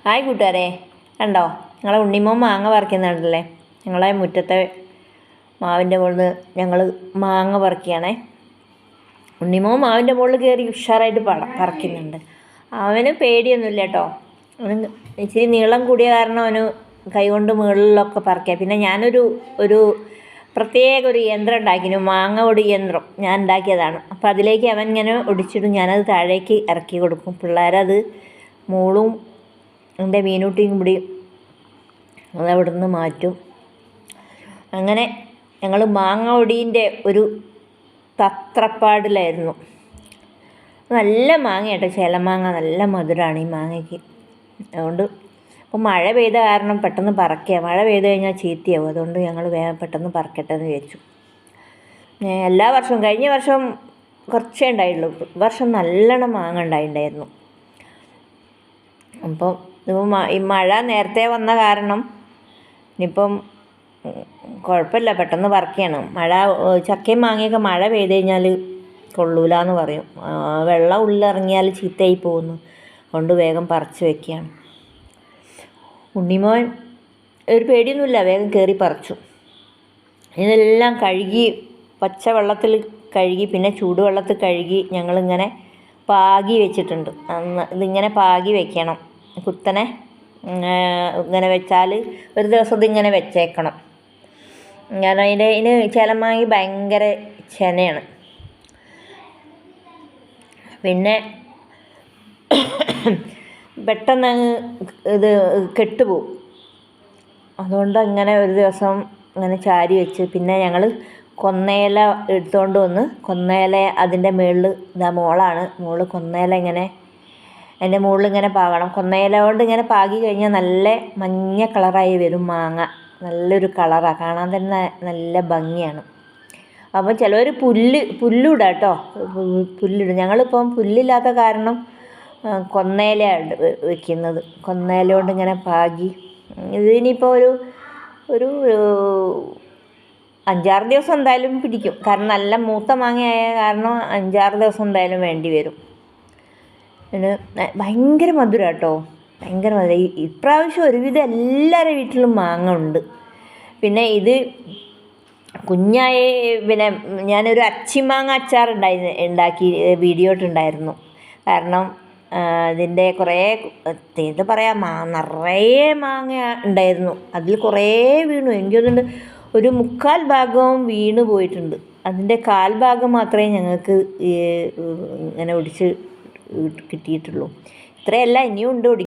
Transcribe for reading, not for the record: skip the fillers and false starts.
Hi കൂട്ടുകാരെ, കണ്ടോ ഞങ്ങളെ ഉണ്ണിമോൻ മാങ്ങ പറിക്കുന്നുണ്ടല്ലേ. ഞങ്ങളെ മുറ്റത്തെ മാവിൻ്റെ മുകളിൽ ഞങ്ങൾ മാങ്ങ പറിക്കുകയാണേ. ഉണ്ണിമോൻ മാവിൻ്റെ മുകളിൽ കയറി ഉഷാറായിട്ട് പറിക്കുന്നുണ്ട്. അവന് പേടിയൊന്നുമില്ല കേട്ടോ. അവന് ഇച്ചിരി നീളം കൂടിയ കാരണം അവന് കൈകൊണ്ട് മുകളിലൊക്കെ പറിക്കാം. പിന്നെ ഞാനൊരു പ്രത്യേക ഒരു യന്ത്രം ഉണ്ടാക്കിയിരുന്നു, മാങ്ങ ഒടി യന്ത്രം ഞാൻ ഉണ്ടാക്കിയതാണ്. അപ്പോൾ അതിലേക്ക് അവൻ ഇങ്ങനെ ഒടിച്ചിടും, ഞാനത് താഴേക്ക് ഇറക്കി കൊടുക്കും. പിള്ളേരത് മോളും എൻ്റെ മീനൂട്ടിയും കൂടി അതവിടെ നിന്ന് മാറ്റും. അങ്ങനെ ഞങ്ങൾ മാങ്ങ ഒടീൻ്റെ ഒരു തത്രപ്പാടിലായിരുന്നു. നല്ല മാങ്ങ കേട്ടോ, ചേലമാങ്ങ നല്ല മധുരമാണ് ഈ മാങ്ങയ്ക്ക്. അതുകൊണ്ട് ഇപ്പോൾ മഴ പെയ്ത കാരണം പെട്ടെന്ന് പറിക്കുക. മഴ പെയ്ത് കഴിഞ്ഞാൽ ചീത്തയാവും. അതുകൊണ്ട് ഞങ്ങൾ വേഗം പെട്ടെന്ന് പറിക്കട്ടെ എന്ന് വിചാരിച്ചു. എല്ലാ വർഷവും, കഴിഞ്ഞ വർഷം കുറച്ചേ ഉണ്ടായുള്ളൂ, വർഷം നല്ലോണം മാങ്ങ ഉണ്ടായിട്ടുണ്ടായിരുന്നു. അപ്പം ഈ മഴ നേരത്തെ വന്ന കാരണം ഇനിയിപ്പം കുഴപ്പമില്ല, പെട്ടെന്ന് പറിക്കുകയാണ്. ചക്കയും മാങ്ങയൊക്കെ മഴ പെയ്ത് കഴിഞ്ഞാൽ കൊള്ളൂല എന്ന് പറയും. വെള്ളം ഉള്ളിലിറങ്ങിയാൽ ചീത്തയായി പോകുന്നു. അതുകൊണ്ട് വേഗം പറിച്ച് വയ്ക്കുകയാണ്. ഉണ്ണിമോൻ ഒരു പേടിയൊന്നുമില്ല, വേഗം കയറി പറിച്ചു. ഇതെല്ലാം കഴുകി പച്ചവെള്ളത്തിൽ കഴുകി പിന്നെ ചൂടുവെള്ളത്തിൽ കഴുകി ഞങ്ങളിങ്ങനെ പാകി വെച്ചിട്ടുണ്ട്. ഇതിങ്ങനെ പാകി വെക്കണം, കുത്തനെ ഇങ്ങനെ വെച്ചാൽ ഒരു ദിവസം ഇതിങ്ങനെ വെച്ചേക്കണം. കാരണം ഇതിന് ചേലമാങ്ങി ഭയങ്കര ചെനയാണ്. പിന്നെ പെട്ടെന്ന് ഇത് കെട്ടുപോകും. അതുകൊണ്ട് ഇങ്ങനെ ഒരു ദിവസം ഇങ്ങനെ ചാരി വെച്ച് പിന്നെ ഞങ്ങൾ കൊന്നയില എടുത്തുകൊണ്ട് വന്ന് കൊന്നയില അതിൻ്റെ മുകളിൽ മോള് കൊന്നയില ഇങ്ങനെ അതിൻ്റെ മുകളിൽ ഇങ്ങനെ പാകണം. കൊന്നയില കൊണ്ട് ഇങ്ങനെ പാകി കഴിഞ്ഞാൽ നല്ല മഞ്ഞ കളറായി വരും മാങ്ങ. നല്ലൊരു കളറാണ്, കാണാൻ തന്നെ നല്ല ഭംഗിയാണ്. അപ്പോൾ ചിലവർ പുല്ലിടുക കേട്ടോ, പുല്ലിടും. ഞങ്ങളിപ്പം പുല്ലില്ലാത്ത കാരണം കൊന്നയില വെക്കുന്നത്. കൊന്നയില കൊണ്ട് ഇങ്ങനെ പാകി ഇതിനിപ്പോൾ ഒരു 5-6 ദിവസം എന്തായാലും പിടിക്കും. കാരണം നല്ല മൂത്ത മാങ്ങയായ കാരണം 5-6 ദിവസം എന്തായാലും വേണ്ടി വരും. പിന്നെ ഭയങ്കര മധുരം കേട്ടോ, ഭയങ്കര മധുരം. ഇപ്രാവശ്യം ഒരുവിധം എല്ലാവരുടെ വീട്ടിലും മാങ്ങ ഉണ്ട്. പിന്നെ ഇത് കുഞ്ഞായി പിന്നെ ഞാനൊരു അച്ചിമാങ്ങ അച്ചാർ ഉണ്ടാക്കി വീഡിയോ ഇട്ടുണ്ടായിരുന്നു. കാരണം ഇതിൻ്റെ കുറേ എന്ത് പറയാം, നിറയെ മാങ്ങ ഉണ്ടായിരുന്നു. അതിൽ കുറേ വീണു. എനിക്ക് തോന്നുന്നുണ്ട് ഒരു 1/4 ഭാഗവും വീണ് പോയിട്ടുണ്ട്. അതിൻ്റെ 1/4 ഭാഗം മാത്രമേ ഞങ്ങൾക്ക് ഇങ്ങനെ ഒടിച്ച് കിട്ടിയിട്ടുള്ളൂ. ഇത്രയല്ല, ഇനിയും ഉണ്ട്